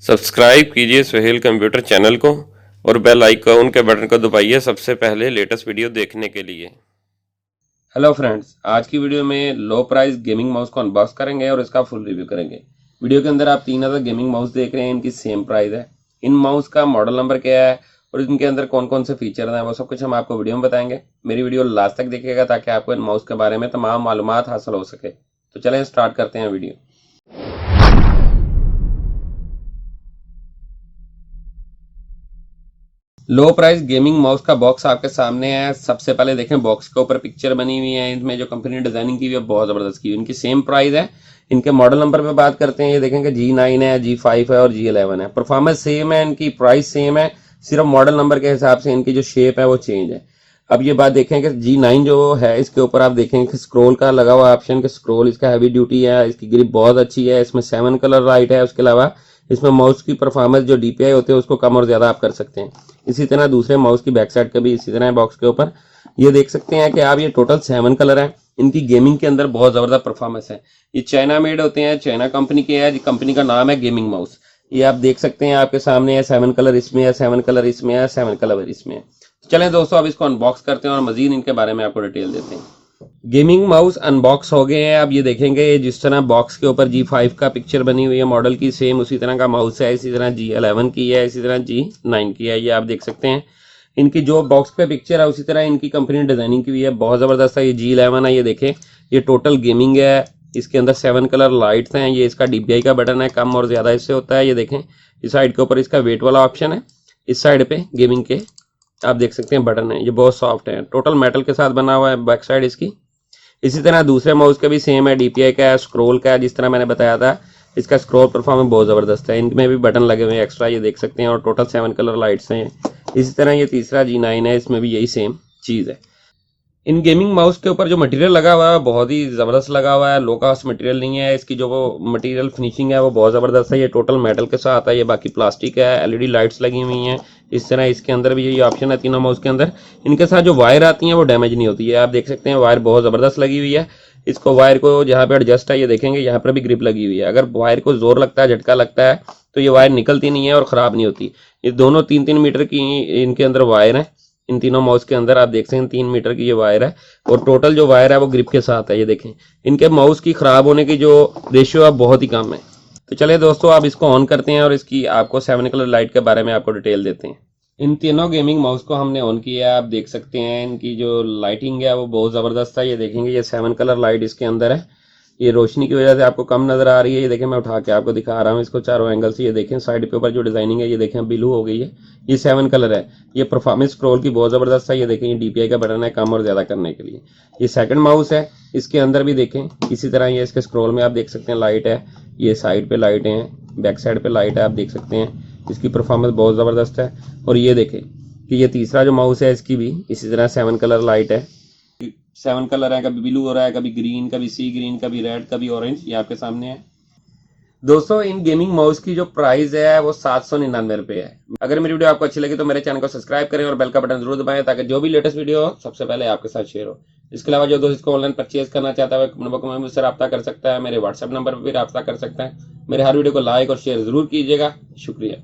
Subscribe कीजिए Suhail computer channel को और बेल आइकॉन के बटन को दबाइए सबसे पहले लेटेस्ट वीडियो देखने के लिए। हेलो फ्रेंड्स, आज की वीडियो में लो प्राइस गेमिंग माउस को अनबॉक्स करेंगे और इसका फुल रिव्यू करेंगे। वीडियो के अंदर आप 3000 गेमिंग माउस देख रहे हैं, इनकी सेम प्राइस है। इन माउस का मॉडल नंबर क्या है और इनके अंदर कौन कौन से फीचर हैं वो सब कुछ हम आपको वीडियो में बताएंगे। मेरी वीडियो लास्ट तक देखिएगा ताकि आपको इन माउस के बारे में तमाम मालूमात हासिल हो सके। तो चलें स्टार्ट करते हैं वीडियो। लो प्राइस गेमिंग माउस का बॉक्स आपके सामने है। सबसे पहले देखें बॉक्स के ऊपर पिक्चर बनी हुई है, इसमें जो कंपनी ने डिजाइनिंग की हुई है बहुत जबरदस्त की हुई है। इनकी सेम प्राइस है। इनके मॉडल नंबर पे बात करते हैं, ये देखेंगे G9 है, G5 है और G11 है। परफॉर्मेंस सेम है, इनकी प्राइस सेम है, सिर्फ मॉडल नंबर के हिसाब से इनकी जो शेप है वो चेंज है। अब ये बात देखें कि G9 जो है इसके ऊपर आप देखेंगे कि स्क्रोल का लगा हुआ ऑप्शन कि स्क्रोल इसका हैवी ड्यूटी है, इसकी ग्रिप बहुत अच्छी है, इसमें 7 कलर लाइट है। उसके अलावा इसमें माउस की परफॉर्मेंस जो DPI होते हैं उसको कम और ज्यादा आप कर सकते हैं। इसी तरह दूसरे माउस की बैक साइड का भी इसी तरह बॉक्स के ऊपर ये देख सकते हैं कि आप ये टोटल 7 कलर है। इनकी गेमिंग के अंदर बहुत जबरदस्त परफॉर्मेंस है। ये चाइना मेड होते हैं, चाइना कंपनी के है। कंपनी का नाम है गेमिंग माउस। ये आप देख सकते हैं आपके सामने है, 7 कलर इसमें है, 7 कलर इसमें है, 7 कलर इसमें है। चलें दोस्तों, अब इसको अनबॉक्स करते हैं और मजीद इनके बारे में आपको डिटेल देते हैं। गेमिंग माउस अनबॉक्स हो गए हैं। अब ये देखेंगे जिस तरह बॉक्स के ऊपर G5 का पिक्चर बनी हुई है मॉडल की, सेम उसी तरह का माउस है। इसी तरह G11 की है, इसी तरह G9 की है। ये आप देख सकते हैं इनकी जो बॉक्स पे पिक्चर है उसी तरह इनकी कंपनी ने डिजाइनिंग की हुई है, बहुत जबरदस्त है। ये G11 है, ये देखें ये टोटल गेमिंग है। इसके अंदर 7 कलर लाइट्स हैं। ये इसका DPI का बटन है, कम और ज्यादा इससे होता है। ये देखें इस साइड के ऊपर इसका वेट वाला ऑप्शन है, इस साइड पे गेमिंग के आप देख सकते हैं बटन है। ये बहुत सॉफ्ट है, टोटल मेटल के साथ बना हुआ है बैक साइड इसकी। इसी तरह दूसरे माउस का भी सेम है, DPI का है, स्क्रॉल का है। जिस तरह मैंने बताया था इसका स्क्रॉल परफॉर्मेंस बहुत ज़बरदस्त है। इनमें भी बटन लगे हुए हैं एक्स्ट्रा, ये देख सकते हैं, और टोटल 7 कलर लाइट्स हैं। इसी तरह ये तीसरा G9 है, इसमें भी यही सेम चीज़ है। इन गेमिंग माउस के ऊपर जो मटेरियल लगा हुआ है बहुत ही ज़बरदस्त लगा हुआ है, लो कास्ट मटेरियल नहीं है। इसकी जो वो मटेरियल फिनिशिंग है वो बहुत ज़बरदस्त है। ये टोटल मेटल के साथ है, ये बाकी प्लास्टिक है। LED लाइट्स लगी हुई हैं। इस तरह इसके अंदर भी यही ऑप्शन है तीनों माउस के अंदर। इनके साथ जो वायर आती हैं वो डैमेज नहीं होती है, आप देख सकते हैं वायर बहुत ज़बरदस्त लगी हुई है। इसको वायर को जहाँ पे एडजस्ट है ये देखेंगे यहाँ पर भी ग्रिप लगी हुई है। अगर वायर को जोर लगता है, झटका लगता है तो ये वायर निकलती नहीं है और ख़राब नहीं होती। ये दोनों 3-3 मीटर की इनके अंदर वायर है। इन तीनों माउस के अंदर आप देख सकते हैं 3 मीटर की ये वायर है और टोटल जो वायर है वो ग्रिप के साथ है। ये देखें इनके माउस की खराब होने की जो रेशियो है बहुत ही कम है। तो चलिए दोस्तों, आप इसको ऑन करते हैं और इसकी आपको 7 कलर लाइट के बारे में आपको डिटेल देते हैं। इन तीनों गेमिंग माउस को हमने ऑन किया है। आप देख सकते हैं इनकी जो लाइटिंग है वो बहुत ज़बरदस्त है। ये देखेंगे ये 7 कलर लाइट इसके अंदर है। ये रोशनी की वजह से आपको कम नजर आ रही है। ये देखें मैं उठा के आपको दिखा रहा हूँ इसको चारों एंगल से। ये देखें साइड के ऊपर जो डिजाइनिंग है ये देखें ब्लू हो गई है। ये 7 कलर है। ये परफॉर्मेंस स्क्रॉल की बहुत जबरदस्त है। ये देखें ये DPI का बटन है कम और ज्यादा करने के लिए। ये सेकंड माउस है, इसके अंदर भी देखें इसी तरह ये इसके स्क्रॉल में आप देख सकते हैं लाइट है। ये साइड पे लाइटें हैं, बैक साइड पे लाइट है, आप देख सकते हैं। इसकी परफॉर्मेंस बहुत जबरदस्त है। और ये देखें कि ये तीसरा जो माउस है इसकी भी इसी तरह 7 कलर लाइट है। 7 कलर है, कभी ब्लू हो रहा है, कभी ग्रीन, कभी सी ग्रीन, कभी रेड, कभी ऑरेंज। ये आपके सामने है। दोस्तों इन गेमिंग माउस की जो प्राइस है वो 799 रुपये है। अगर मेरी वीडियो आपको अच्छी लगी तो मेरे चैनल को सब्सक्राइब करें और बेल का बटन जरूर दबाएं ताकि जो भी लेटेस्ट वीडियो हो सबसे पहले आपके साथ शेयर हो। इसके अलावा जो दोस्त इसको ऑनलाइन परचेज करना चाहता है वो मुझसे रब्ता कर सकता है, मेरे व्हाट्सएप नंबर पर भी रब्ता कर सकता है। मेरे हर वीडियो को लाइक और शेयर जरूर कीजिएगा। शुक्रिया।